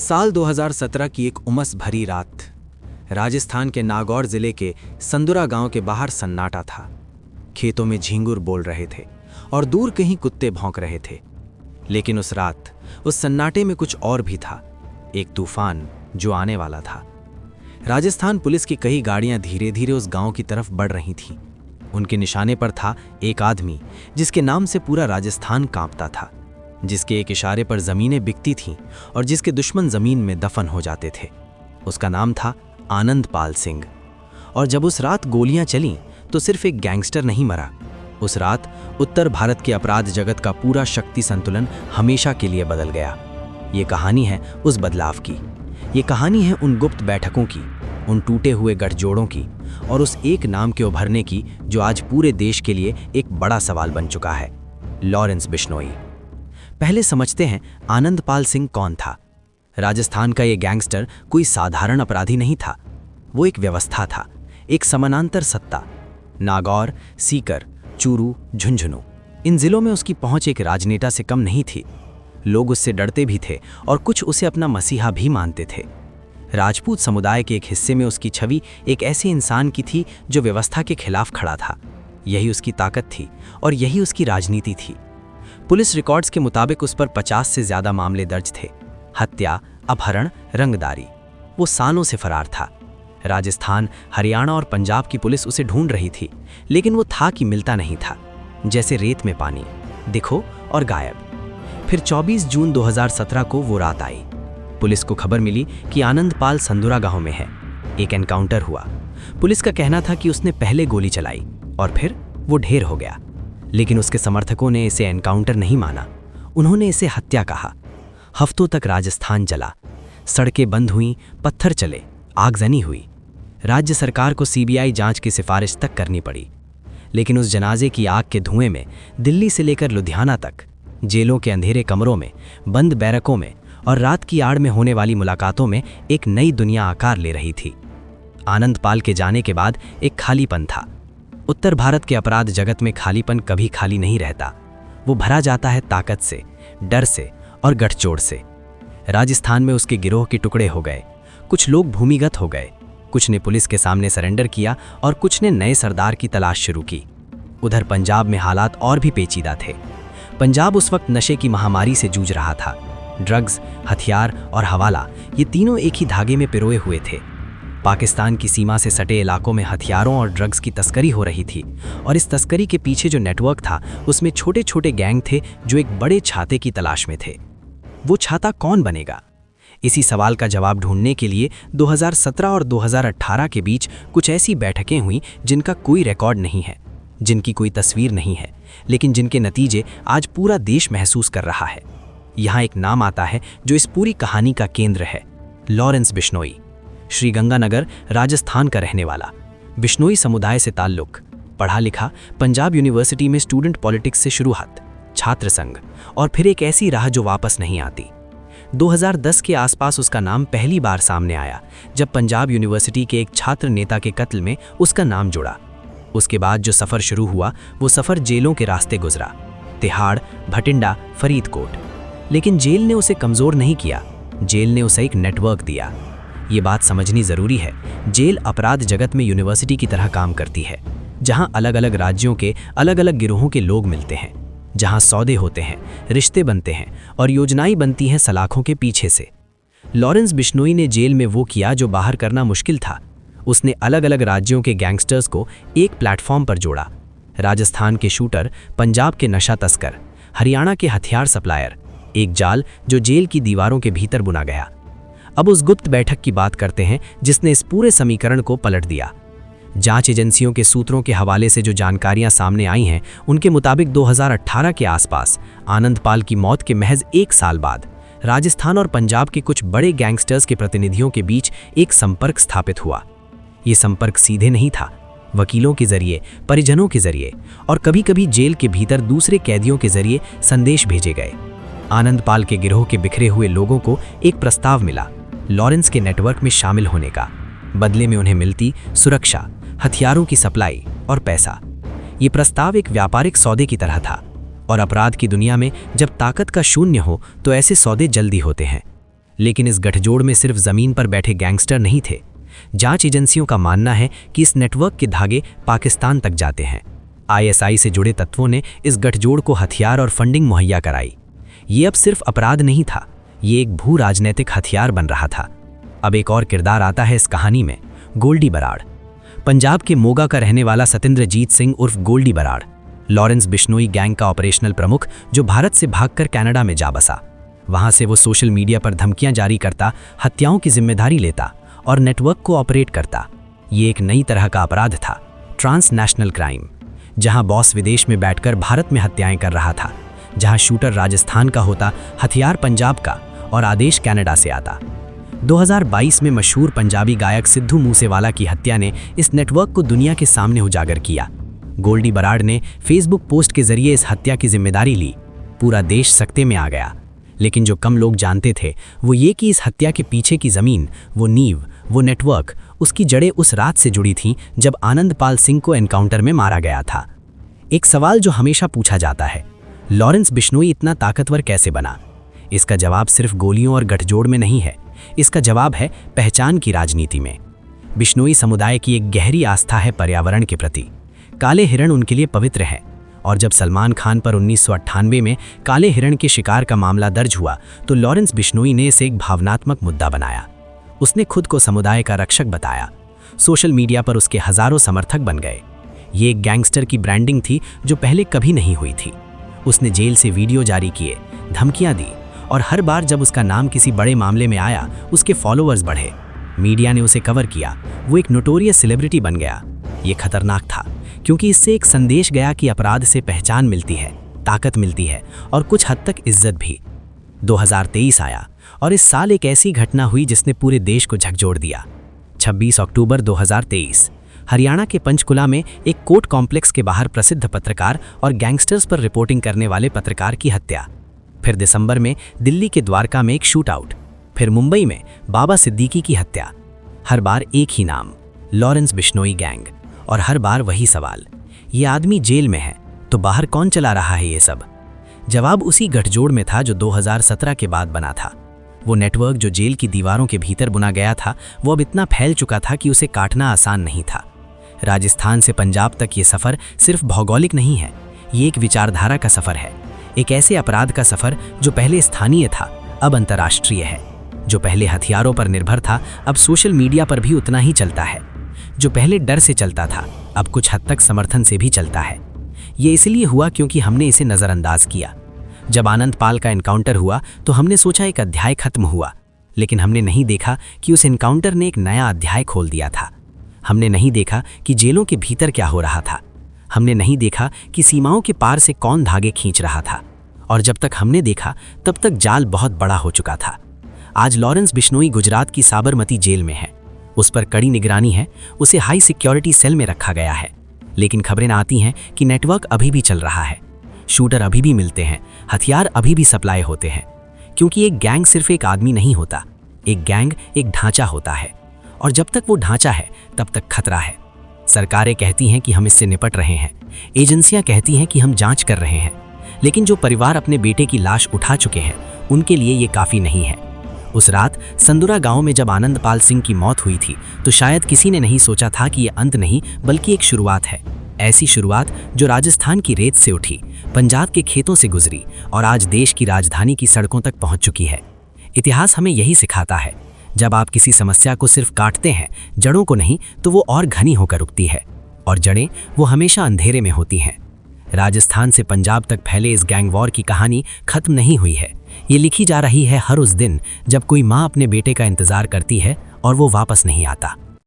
साल 2017 की एक उमस भरी रात। राजस्थान के नागौर जिले के संदुरा गांव के बाहर सन्नाटा था। खेतों में झींगुर बोल रहे थे और दूर कहीं कुत्ते भौंक रहे थे। लेकिन उस रात उस सन्नाटे में कुछ और भी था, एक तूफान जो आने वाला था। राजस्थान पुलिस की कई गाड़ियां धीरे धीरे उस गांव की तरफ बढ़ रही थीं। उनके निशाने पर था एक आदमी जिसके नाम से पूरा राजस्थान कांपता था, जिसके एक इशारे पर जमीनें बिकती थीं और जिसके दुश्मन जमीन में दफन हो जाते थे। उसका नाम था आनंदपाल सिंह। और जब उस रात गोलियां चलीं तो सिर्फ एक गैंगस्टर नहीं मरा। उस रात उत्तर भारत के अपराध जगत का पूरा शक्ति संतुलन हमेशा के लिए बदल गया। ये कहानी है उस बदलाव की। ये कहानी है उन गुप्त बैठकों की, उन टूटे हुए गठजोड़ों की और उस एक नाम के उभरने की जो आज पूरे देश के लिए एक बड़ा सवाल बन चुका है, लॉरेंस बिश्नोई। पहले समझते हैं आनंदपाल सिंह कौन था। राजस्थान का ये गैंगस्टर कोई साधारण अपराधी नहीं था। वो एक व्यवस्था था, एक समानांतर सत्ता। नागौर, सीकर, चूरू, झुंझुनू, इन जिलों में उसकी पहुंच एक राजनेता से कम नहीं थी। लोग उससे डरते भी थे और कुछ उसे अपना मसीहा भी मानते थे। राजपूत समुदाय के एक हिस्से में उसकी छवि एक ऐसे इंसान की थी जो व्यवस्था के खिलाफ खड़ा था। यही उसकी ताकत थी और यही उसकी राजनीति थी। पुलिस रिकॉर्ड्स के मुताबिक उस पर 50 से ज्यादा मामले दर्ज थे। हत्या, अपहरण, रंगदारी। वो सालों से फरार था। राजस्थान, हरियाणा और पंजाब की पुलिस उसे ढूंढ रही थी, लेकिन वो था कि मिलता नहीं था, जैसे रेत में पानी, दिखो और गायब। फिर 24 जून 2017 को वो रात आई। पुलिस को खबर मिली कि आनंदपाल संदुरा गांव में है। एक एनकाउंटर हुआ। पुलिस का कहना था कि उसने पहले गोली चलाई और फिर वो ढेर हो गया। लेकिन उसके समर्थकों ने इसे एनकाउंटर नहीं माना। उन्होंने इसे हत्या कहा। हफ्तों तक राजस्थान जला, सड़कें बंद हुईं, पत्थर चले, आगजनी हुई। राज्य सरकार को सीबीआई जांच की सिफारिश तक करनी पड़ी। लेकिन उस जनाजे की आग के धुएं में दिल्ली से लेकर लुधियाना तक, जेलों के अंधेरे कमरों में, बंद बैरकों में और रात की आड़ में होने वाली मुलाकातों में एक नई दुनिया आकार ले रही थी। आनंदपाल के जाने के बाद एक खालीपन था। उत्तर भारत के अपराध जगत में खालीपन कभी खाली नहीं रहता। वो भरा जाता है ताकत से, डर से और गठजोड़ से। राजस्थान में उसके गिरोह के टुकड़े हो गए। कुछ लोग भूमिगत हो गए, कुछ ने पुलिस के सामने सरेंडर किया और कुछ ने नए सरदार की तलाश शुरू की। उधर पंजाब में हालात और भी पेचीदा थे। पंजाब उस वक्त नशे की महामारी से जूझ रहा था। ड्रग्स, हथियार और हवाला, ये तीनों एक ही धागे में पिरोए हुए थे। पाकिस्तान की सीमा से सटे इलाकों में हथियारों और ड्रग्स की तस्करी हो रही थी और इस तस्करी के पीछे जो नेटवर्क था उसमें छोटे छोटे गैंग थे जो एक बड़े छाते की तलाश में थे। वो छाता कौन बनेगा? इसी सवाल का जवाब ढूंढने के लिए 2017 और 2018 के बीच कुछ ऐसी बैठकें हुईं जिनका कोई रिकॉर्ड नहीं है, जिनकी कोई तस्वीर नहीं है, लेकिन जिनके नतीजे आज पूरा देश महसूस कर रहा है। यहाँ एक नाम आता है जो इस पूरी कहानी का केंद्र है, लॉरेंस बिश्नोई। श्रीगंगानगर, राजस्थान का रहने वाला। बिश्नोई समुदाय से ताल्लुक, पढ़ा लिखा, पंजाब यूनिवर्सिटी में स्टूडेंट पॉलिटिक्स से शुरुआत, छात्र संघ और फिर एक ऐसी राह जो वापस नहीं आती। 2010 के आसपास उसका नाम पहली बार सामने आया जब पंजाब यूनिवर्सिटी के एक छात्र नेता के कत्ल में उसका नाम जुड़ा। उसके बाद जो सफ़र शुरू हुआ वो सफ़र जेलों के रास्ते गुजरा, तिहाड़, भटिंडा, फरीदकोट। लेकिन जेल ने उसे कमज़ोर नहीं किया, जेल ने उसे एक नेटवर्क दिया। ये बात समझनी ज़रूरी है, जेल अपराध जगत में यूनिवर्सिटी की तरह काम करती है, जहाँ अलग अलग राज्यों के अलग अलग गिरोहों के लोग मिलते हैं, जहाँ सौदे होते हैं, रिश्ते बनते हैं और योजनाएं बनती हैं सलाखों के पीछे से। लॉरेंस बिश्नोई ने जेल में वो किया जो बाहर करना मुश्किल था। उसने अलग अलग राज्यों के गैंगस्टर्स को एक प्लेटफॉर्म पर जोड़ा। राजस्थान के शूटर, पंजाब के नशा तस्कर, हरियाणा के हथियार सप्लायर, एक जाल जो जेल की दीवारों के भीतर बुना गया। अब उस गुप्त बैठक की बात करते हैं जिसने इस पूरे समीकरण को पलट दिया। जांच एजेंसियों के सूत्रों के हवाले से जो जानकारियां सामने आई हैं, उनके मुताबिक 2018 के आसपास आनंदपाल की मौत के महज 1 साल बाद राजस्थान और पंजाब के कुछ बड़े गैंगस्टर्स के प्रतिनिधियों के बीच एक संपर्क स्थापित हुआ। ये संपर्क सीधे नहीं था, वकीलों के जरिए, परिजनों के जरिए और कभी-कभी जेल के भीतर दूसरे कैदियों के जरिए संदेश भेजे गए। आनंदपाल के गिरोह के बिखरे हुए लोगों को एक प्रस्ताव मिला लॉरेंस के नेटवर्क में शामिल होने का। बदले में उन्हें मिलती सुरक्षा, हथियारों की सप्लाई और पैसा। ये प्रस्ताव एक व्यापारिक सौदे की तरह था और अपराध की दुनिया में जब ताकत का शून्य हो तो ऐसे सौदे जल्दी होते हैं। लेकिन इस गठजोड़ में सिर्फ जमीन पर बैठे गैंगस्टर नहीं थे। जांच एजेंसियों का मानना है कि इस नेटवर्क के धागे पाकिस्तान तक जाते हैं। आईएसआई से जुड़े तत्वों ने इस गठजोड़ को हथियार और फंडिंग मुहैया कराई। ये अब सिर्फ अपराध नहीं था, ये एक भू राजनीतिक हथियार बन रहा था। अब एक और किरदार आता है इस कहानी में, गोल्डी बराड़। पंजाब के मोगा का रहने वाला सतिंद्रजीत सिंह उर्फ गोल्डी बराड़, लॉरेंस बिश्नोई गैंग का ऑपरेशनल प्रमुख, जो भारत से भागकर कनाडा में जा बसा। वहां से वो सोशल मीडिया पर धमकियां जारी करता, हत्याओं की जिम्मेदारी लेता और नेटवर्क को ऑपरेट करता। ये एक नई तरह का अपराध था, ट्रांसनेशनल क्राइम, जहां बॉस विदेश में बैठकर भारत में हत्याएं कर रहा था, जहां शूटर राजस्थान का होता, हथियार पंजाब का और आदेश कनाडा से आता। 2022 में मशहूर पंजाबी गायक सिद्धू मूसेवाला की हत्या ने इस नेटवर्क को दुनिया के सामने उजागर किया। गोल्डी बराड़ ने फेसबुक पोस्ट के जरिए इस हत्या की जिम्मेदारी ली। पूरा देश सकते में आ गया। लेकिन जो कम लोग जानते थे वो ये कि इस हत्या के पीछे की जमीन, वो नींव, वो नेटवर्क, उसकी जड़ें उस रात से जुड़ी थीं जब आनंदपाल सिंह को एनकाउंटर में मारा गया था। एक सवाल जो हमेशा पूछा जाता है, लॉरेंस बिश्नोई इतना ताकतवर कैसे बना? इसका जवाब सिर्फ गोलियों और गठजोड़ में नहीं है, इसका जवाब है पहचान की राजनीति में। बिश्नोई समुदाय की एक गहरी आस्था है पर्यावरण के प्रति। काले हिरण उनके लिए पवित्र है, और जब सलमान खान पर 1998 में काले हिरण के शिकार का मामला दर्ज हुआ तो लॉरेंस बिश्नोई ने इसे एक भावनात्मक मुद्दा बनाया। उसने खुद को समुदाय का रक्षक बताया। सोशल मीडिया पर उसके हजारों समर्थक बन गए। ये एक गैंगस्टर की ब्रांडिंग थी जो पहले कभी नहीं हुई थी। उसने जेल से वीडियो जारी किए, धमकियां दी, और हर बार जब उसका नाम किसी बड़े मामले में आया उसके फॉलोअर्स बढ़े। मीडिया ने उसे कवर किया, वो एक नोटोरियस सेलिब्रिटी बन गया। ये खतरनाक था क्योंकि इससे एक संदेश गया कि अपराध से पहचान मिलती है, ताकत मिलती है और कुछ हद तक इज्जत भी। 2023 आया और इस साल एक ऐसी घटना हुई जिसने पूरे देश को झकझोर दिया। 26 अक्टूबर 2023 हरियाणा के पंचकुला में एक कोर्ट कॉम्प्लेक्स के बाहर प्रसिद्ध पत्रकार और गैंगस्टर्स पर रिपोर्टिंग करने वाले पत्रकार की हत्या। फिर दिसंबर में दिल्ली के द्वारका में एक शूट आउट। फिर मुंबई में बाबा सिद्दीकी की हत्या। हर बार एक ही नाम, लॉरेंस बिश्नोई गैंग। और हर बार वही सवाल, ये आदमी जेल में है तो बाहर कौन चला रहा है ये सब? जवाब उसी गठजोड़ में था जो 2017 के बाद बना था। वो नेटवर्क जो जेल की दीवारों के भीतर बुना गया था, वो अब इतना फैल चुका था कि उसे काटना आसान नहीं था। राजस्थान से पंजाब तक ये सफ़र सिर्फ भौगोलिक नहीं है, ये एक विचारधारा का सफ़र है। एक ऐसे अपराध का सफ़र जो पहले स्थानीय था, अब अंतर्राष्ट्रीय है। जो पहले हथियारों पर निर्भर था, अब सोशल मीडिया पर भी उतना ही चलता है। जो पहले डर से चलता था, अब कुछ हद तक समर्थन से भी चलता है। ये इसलिए हुआ क्योंकि हमने इसे नज़रअंदाज किया। जब आनंदपाल का एनकाउंटर हुआ तो हमने सोचा एक अध्याय खत्म हुआ, लेकिन हमने नहीं देखा कि उस एनकाउंटर ने एक नया अध्याय खोल दिया था। हमने नहीं देखा कि जेलों के भीतर क्या हो रहा था। हमने नहीं देखा कि सीमाओं के पार से कौन धागे खींच रहा था। और जब तक हमने देखा तब तक जाल बहुत बड़ा हो चुका था। आज लॉरेंस बिश्नोई गुजरात की साबरमती जेल में है। उस पर कड़ी निगरानी है, उसे हाई सिक्योरिटी सेल में रखा गया है। लेकिन खबरें आती हैं कि नेटवर्क अभी भी चल रहा है, शूटर अभी भी मिलते हैं, हथियार अभी भी सप्लाई होते हैं। क्योंकि एक गैंग सिर्फ एक आदमी नहीं होता, एक गैंग एक ढांचा होता है। और जब तक वो ढांचा है तब तक खतरा है। सरकारें कहती हैं कि हम इससे निपट रहे हैं, एजेंसियां कहती हैं कि हम जांच कर रहे हैं, लेकिन जो परिवार अपने बेटे की लाश उठा चुके हैं उनके लिए ये काफ़ी नहीं है। उस रात संदुरा गांव में जब आनंदपाल सिंह की मौत हुई थी तो शायद किसी ने नहीं सोचा था कि ये अंत नहीं बल्कि एक शुरुआत है। ऐसी शुरुआत जो राजस्थान की रेत से उठी, पंजाब के खेतों से गुजरी और आज देश की राजधानी की सड़कों तक पहुंच चुकी है। इतिहास हमें यही सिखाता है, जब आप किसी समस्या को सिर्फ काटते हैं, जड़ों को नहीं, तो वो और घनी होकर उगती है। और जड़ें वो हमेशा अंधेरे में होती हैं। राजस्थान से पंजाब तक फैले इस गैंग वॉर की कहानी खत्म नहीं हुई है। ये लिखी जा रही है हर उस दिन जब कोई माँ अपने बेटे का इंतजार करती है और वो वापस नहीं आता।